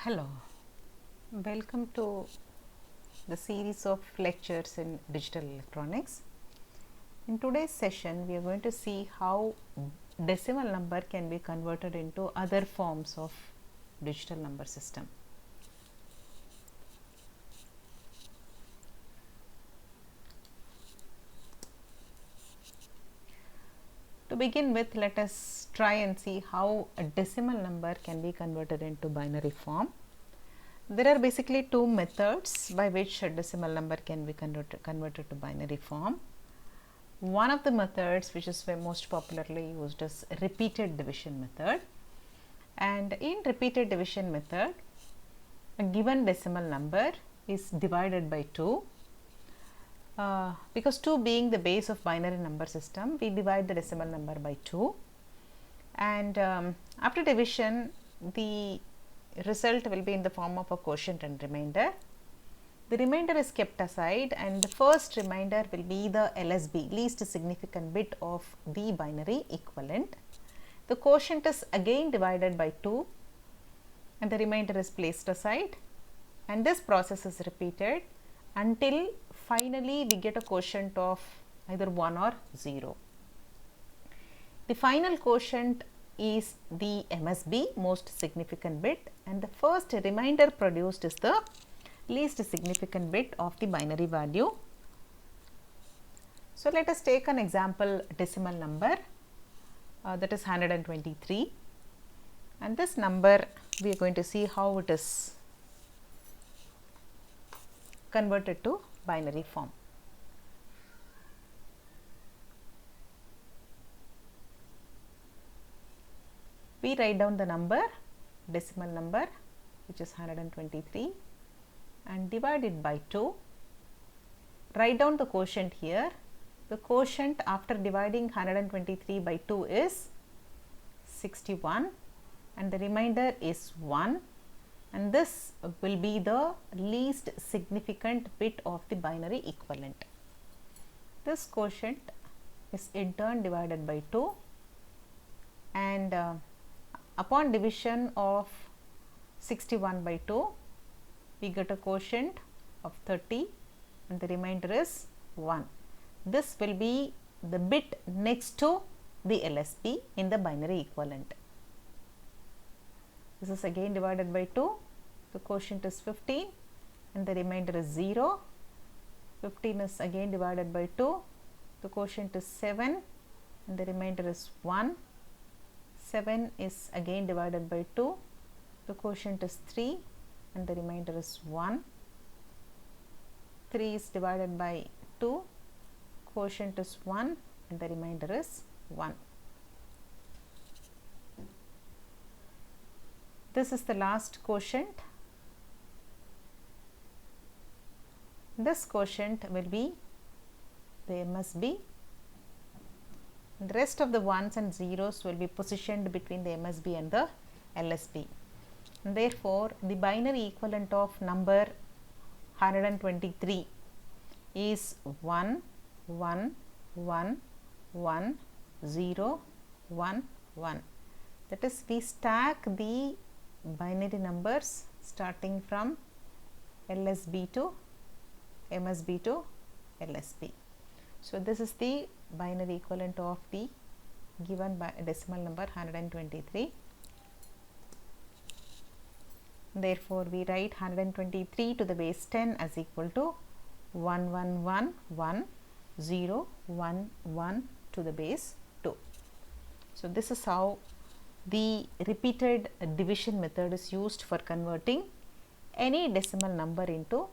Hello, welcome to the series of lectures in digital electronics. In today's session, we are going to see how decimal number can be converted into other forms of digital number system. To begin with, let us try and see how a decimal number can be converted into binary form. There are basically two methods by which a decimal number can be converted to binary form. One of the methods which is most popularly used is repeated division method, and in repeated division method a given decimal number is divided by 2. Because 2 being the base of binary number system, we divide the decimal number by 2, and after division the result will be in the form of a quotient and remainder. The remainder is kept aside and the first remainder will be the LSB, least significant bit of the binary equivalent. The quotient is again divided by 2 and the remainder is placed aside, and this process is repeated until finally we get a quotient of either 1 or 0. The final quotient is the MSB, most significant bit, and the first remainder produced is the least significant bit of the binary value. So, let us take an example decimal number that is 123, and this number we are going to see how it is converted to binary form. We write down the number, decimal number, which is 123, and divide it by 2. Write down the quotient here. The quotient after dividing 123 by 2 is 61 and the remainder is 1, and this will be the least significant bit of the binary equivalent. This quotient is in turn divided by 2, and upon division of 61 by 2 we get a quotient of 30 and the remainder is 1. This will be the bit next to the LSB in the binary equivalent. This is again divided by 2, the quotient is 15 and the remainder is 0. 15 is again divided by 2, the quotient is 7 and the remainder is 1. 7 is again divided by 2, the quotient is 3 and the remainder is 1. 3 is divided by 2, quotient is 1 and the remainder is 1. This is the last quotient. This quotient will be the MSB. The rest of the ones and zeros will be positioned between the MSB and the LSB. And therefore, the binary equivalent of number 123 is 1 1 1 1 0 1 1. That is, we stack the binary numbers starting from LSB to MSB to LSB. So, this is the binary equivalent of the given decimal number 123. Therefore, we write 123 to the base 10 as equal to 1 1 1 1 0 1 1 to the base 2. So, this is how the repeated division method is used for converting any decimal number into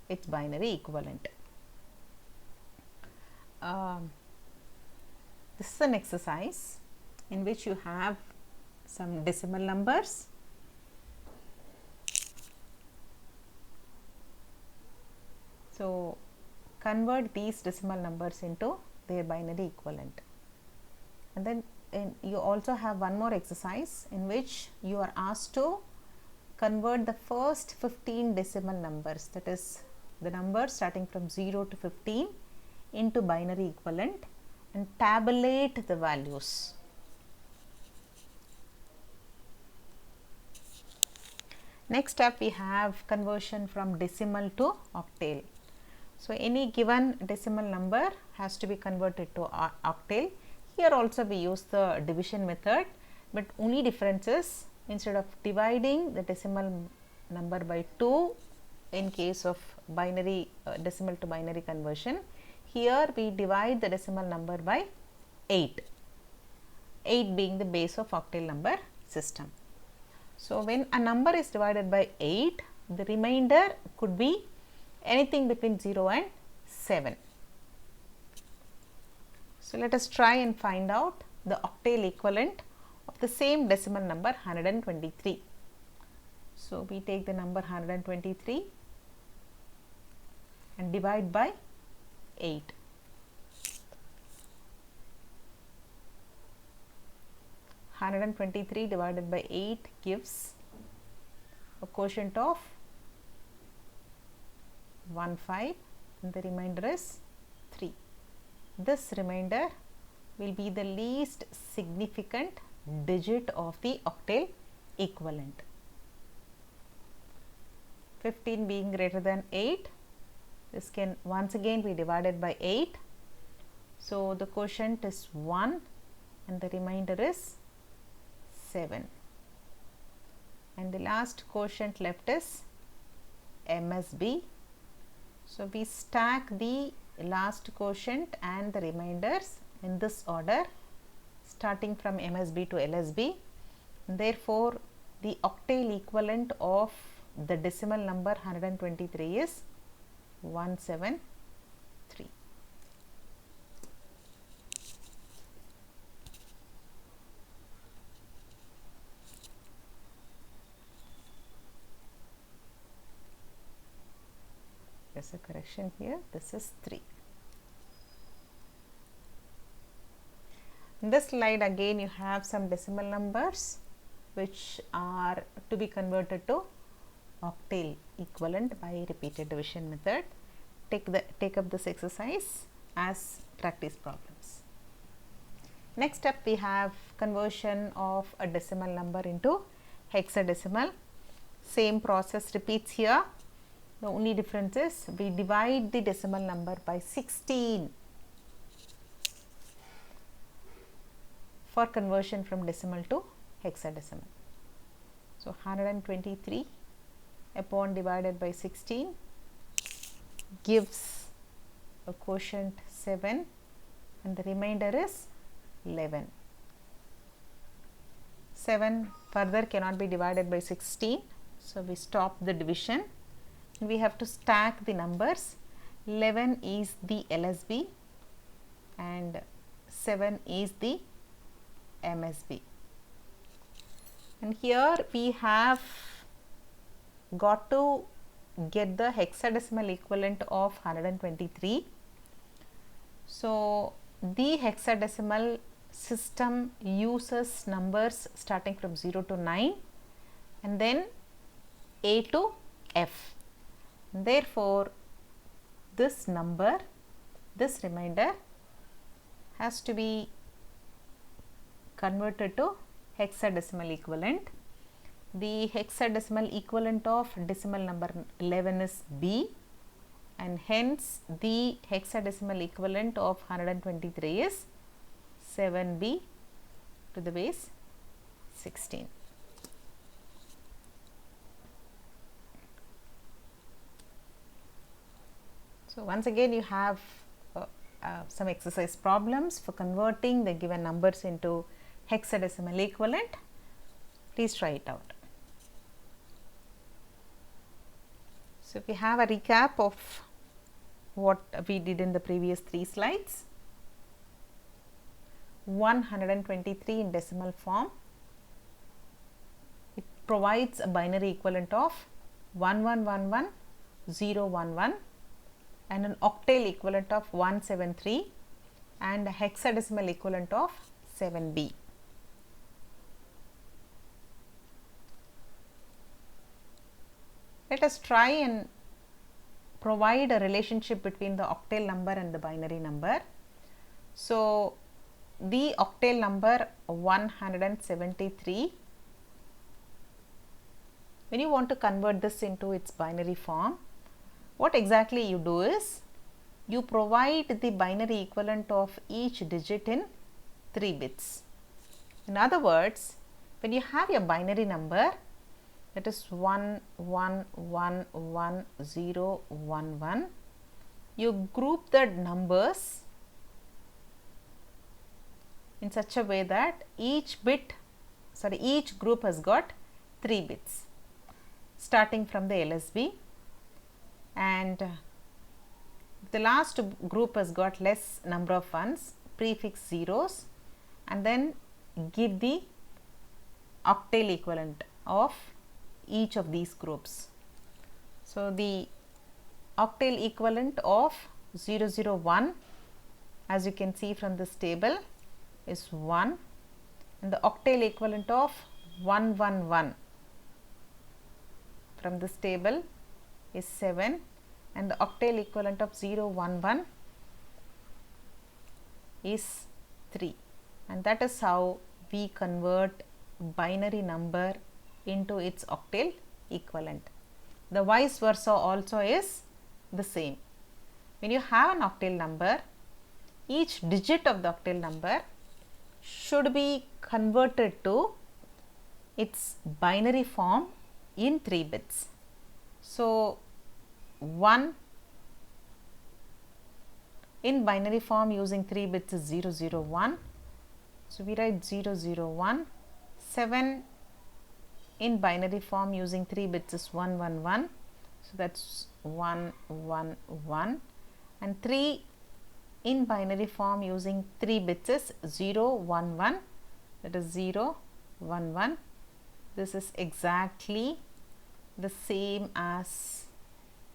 its binary equivalent. This is an exercise in which you have some decimal numbers. So, convert these decimal numbers into their binary equivalent, and then you also have one more exercise in which you are asked to convert the first 15 decimal numbers, that is the numbers starting from 0 to 15, into binary equivalent and tabulate the values. Next up we have conversion from decimal to octal. So, any given decimal number has to be converted to octal. Here also we use the division method, but only difference is instead of dividing the decimal number by 2 in case of binary decimal to binary conversion, here we divide the decimal number by 8, 8 being the base of octal number system. So, when a number is divided by 8, the remainder could be anything between 0 and 7. So, let us try and find out the octal equivalent of the same decimal number 123. So, we take the number 123 and divide by 8. Hundred and 23 divided by 8 gives a quotient of 15 and the remainder is 3. This remainder will be the least significant digit of the octal equivalent. 15 being greater than 8, this can once again be divided by 8. So, the quotient is 1 and the remainder is 7, and the last quotient left is MSB. So, we stack the last quotient and the remainders in this order starting from MSB to LSB. Therefore, the octal equivalent of the decimal number 123 is 173. There is a correction here, this is 3. In this slide again you have some decimal numbers which are to be converted to octal equivalent by repeated division method. Take up this exercise as practice problems. Next up we have conversion of a decimal number into hexadecimal. Same process repeats here. The only difference is we divide the decimal number by 16 for conversion from decimal to hexadecimal. So, 123 upon divided by 16 gives a quotient 7 and the remainder is 11. 7 further cannot be divided by 16. So, we stop the division. We have to stack the numbers. 11 is the LSB and 7 is the MSB. And here we have got to get the hexadecimal equivalent of 123. So, the hexadecimal system uses numbers starting from 0 to 9 and then A to F. Therefore, this number, this remainder has to be converted to hexadecimal equivalent. The hexadecimal equivalent of decimal number 11 is B, and hence the hexadecimal equivalent of 123 is 7B to the base 16. So, once again you have some exercise problems for converting the given numbers into hexadecimal equivalent. Please try it out. So, we have a recap of what we did in the previous 3 slides. 123 in decimal form, it provides a binary equivalent of 1111,011 and an octal equivalent of 173 and a hexadecimal equivalent of 7B. Let us try and provide a relationship between the octal number and the binary number. So, the octal number 173, when you want to convert this into its binary form, what exactly you do is you provide the binary equivalent of each digit in 3 bits. In other words, when you have your binary number, that is 1 1 1 1 0 1 1, you group the numbers in such a way that each group has got 3 bits starting from the LSB, and the last group has got less number of ones, prefix zeros, and then give the octal equivalent of each of these groups. So, the octal equivalent of 001, as you can see from this table, is 1, and the octal equivalent of 111 from this table is 7, and the octal equivalent of 011 is 3, and that is how we convert binary number into its octal equivalent. The vice versa also is the same. When you have an octal number, each digit of the octal number should be converted to its binary form in 3 bits. So, 1 in binary form using 3 bits is 001. So, we write 001. 7 in binary form using 3 bits is 111. So, that is 111, and 3 in binary form using 3 bits is 011, that is 011. This is exactly the same as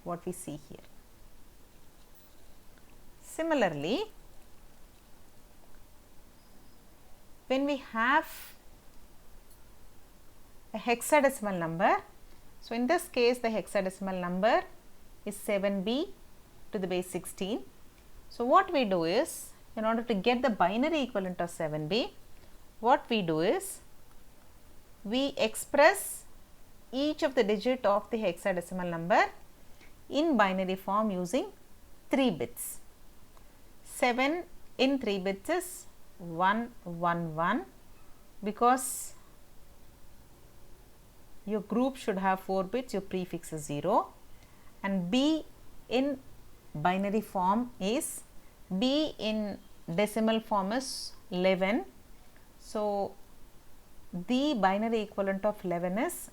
what we see here. Similarly, when we have a hexadecimal number, so in this case the hexadecimal number is 7b to the base 16. So, what we do is, in order to get the binary equivalent of 7b, what we do is we express each of the digit of the hexadecimal number in binary form using 3 bits. 7 in 3 bits is 111, because your group should have 4 bits, your prefix is 0, and b in binary form is, b in decimal form is 11. So, the binary equivalent of 11 is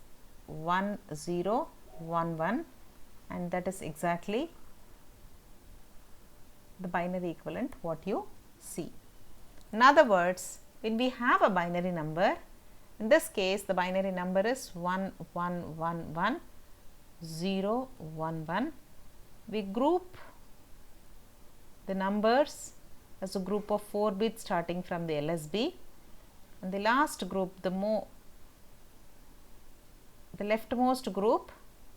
1011, and that is exactly the binary equivalent what you see. In other words, when we have a binary number, in this case the binary number is 1111011. We group the numbers as a group of 4 bits starting from the LSB, and the last group, the leftmost group,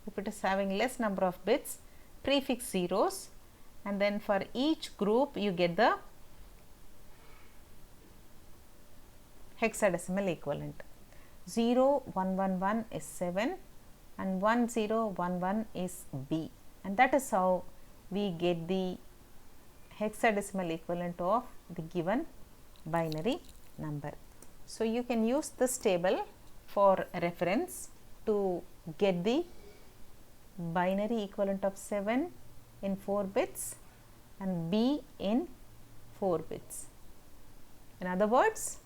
if it is having less number of bits, prefix zeros, and then for each group you get the hexadecimal equivalent. 0111 is 7 and 1011 is b, and that is how we get the hexadecimal equivalent of the given binary number. So, you can use this table for reference to get the binary equivalent of 7 in 4 bits and b in 4 bits. In other words,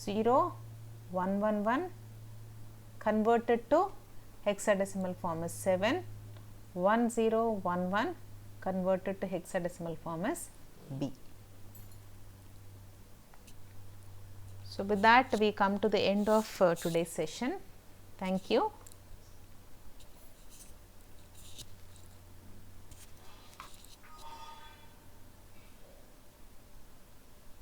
0111 converted to hexadecimal form is 7, 1011 converted to hexadecimal form is b. So, with that we come to the end of today's session. Thank you.